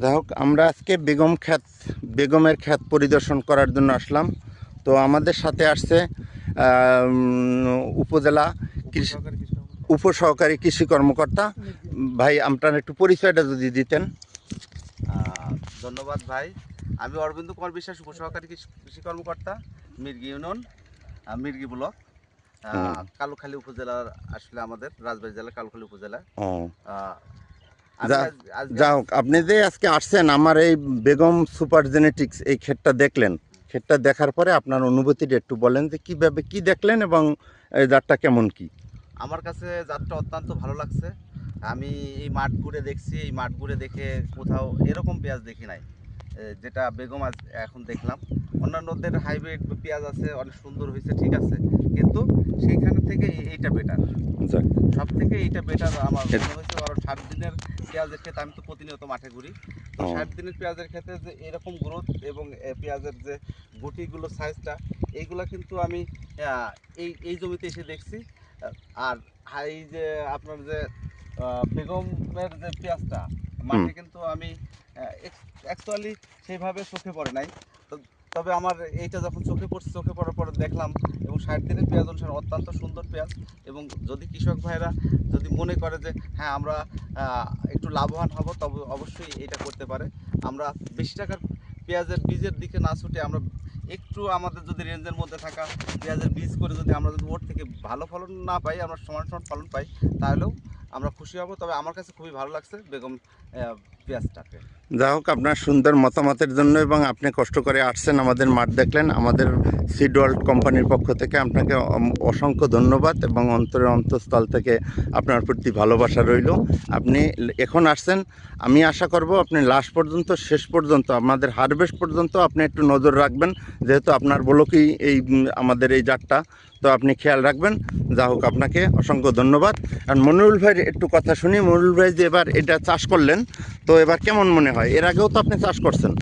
যাই হোক, আমরা আজকে বেগমের ক্ষেত পরিদর্শন করার জন্য আসলাম। তো আমাদের সাথে আসছে উপজেলা উপসহকারী কৃষি কর্মকর্তা ভাই, আপনার একটু পরিচয়টা যদি দিতেন। ধন্যবাদ ভাই। আমি অরবিন্দ কুমার বিশ্বাস, উপসহকারী কৃষি কর্মকর্তা, মির্গি ইউনিয়ন, মির্গি ব্লক, কালুখালী উপজেলার, আসলে আমাদের রাজবাড়ী জেলার কালুখালী উপজেলা। যা হোক, আপনি যে আজকে আসছেন আমার এই বেগম সুপার জেনেটিক্স এই ক্ষেতটা দেখলেন, ক্ষেতটা দেখার পরে আপনার অনুভূতিটা একটু বলেন যে কীভাবে কী দেখলেন এবং এই জাতটা কেমন কি। আমার কাছে জাতটা অত্যন্ত ভালো লাগছে। আমি এই মাঠ ঘুরে দেখছি, এই মাঠ ঘুরে দেখে কোথাও এরকম পেঁয়াজ দেখি নাই যেটা বেগম আজ এখন দেখলাম। অন্যান্যদের হাইব্রিড পেঁয়াজ আছে, অনেক সুন্দর হয়েছে, ঠিক আছে, কিন্তু সেইখান থেকে এইটা বেটার, সব থেকে এইটা বেটার আমার মনে হয়েছে। কারণ 60 দিনের পেঁয়াজের ক্ষেত্রে আমি তো প্রতিনিয়ত মাঠে ঘুরি, তো 60 দিনের পেঁয়াজের ক্ষেত্রে যে এরকম গ্রোথ এবং পেঁয়াজের যে গুটিগুলো সাইজটা, এইগুলা কিন্তু আমি এই জমিতে এসে দেখছি। আর এই যে আপনার যে বেগমের যে পেঁয়াজটা মাঠে কিন্তু আমি অ্যাকচুয়ালি সেইভাবে চোখে পড়ে নাই। তবে আমার এইটা যখন চোখে পড়ার পরে দেখলাম, এবং 60 দিনের পেঁয়াজ অনুসারে অত্যন্ত সুন্দর পেঁয়াজ। এবং যদি কৃষক ভাইরা যদি মনে করে যে হ্যাঁ আমরা একটু লাভবান হব, তবে অবশ্যই এটা করতে পারে। আমরা বেশি টাকার পেঁয়াজের বীজের দিকে না ছুটে আমরা একটু আমাদের যদি রেঞ্জের মধ্যে থাকা পেঁয়াজের বীজ করে যদি আমরা যদি ওর থেকে ভালো ফলন না পাই, আমরা সমান ফলন পাই, তাহলেও আমরা খুশি হব। তবে আমার কাছে খুবই ভালো লাগছে বেগম পেঁয়াজটাকে। যা হোক, আপনার সুন্দর মতামতের জন্য এবং আপনি কষ্ট করে আসছেন, আমাদের মাঠ দেখলেন, আমাদের সিড ওয়ার্ল্ড কোম্পানির পক্ষ থেকে আপনাকে অসংখ্য ধন্যবাদ এবং অন্তরের অন্তঃস্থল থেকে আপনার প্রতি ভালোবাসা রইল। আপনি এখন আসছেন, আমি আশা করব আপনি লাস্ট পর্যন্ত, শেষ পর্যন্ত, আমাদের হারভেস্ট পর্যন্ত আপনি একটু নজর রাখবেন, যেহেতু আপনার বলকেই এই আমাদের এই জাতটা, তো আপনি খেয়াল রাখবেন। যা হোক, আপনাকে অসংখ্য ধন্যবাদ। আর মনিরুল ভাইয়ের একটু কথা শুনি। মনিরুল ভাই যে এবার এটা চাষ করলেন, তো এবার কেমন মনে হয়? এর আগেও তো আপনি চাষ করছেন।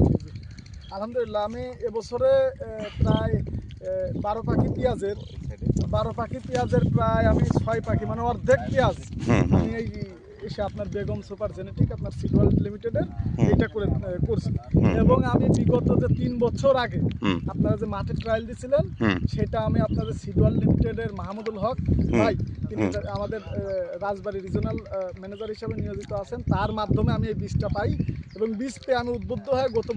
আলহামদুলিল্লাহ, আমি এবছরে প্রায় 12 পাখি পেঁয়াজের প্রায় আমি 6 পাখি, মানে অর্ধেক পেঁয়াজ আমি এই এসে আপনার বেগম সুপার জেনেটিক, আপনার সিড ওয়ার্ল্ড লিমিটেডের এটা করছি। এবং আমি বিগত যে 3 বছর আগে আপনারা যে মাঠে ট্রায়াল দিয়েছিলেন, সেটা আমি আপনাদের সিড ওয়ার্ল্ড লিমিটেডের মাহমুদুল হক ভাই, তিনি আমাদের রাজবাড়ী রিজনাল ম্যানেজার হিসেবে নিয়োজিত আছেন, তার মাধ্যমে আমি এই বীজটা পাই এবং বীজ পেয়ে আমি উদ্বুদ্ধ হয়ে গত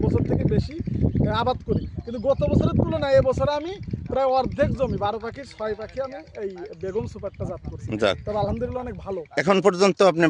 বছর থেকে বেশি আবাদ করি। কিন্তু গত বছরের তুলনায় এবছরে আমি প্রায় অর্ধেক জমি 12 পাখির 6 পাখি আমি এই বেগম সুপারটা জাত করছি। তবে আলহামদুলিল্লাহ অনেক ভালো। এখন পর্যন্ত আপনি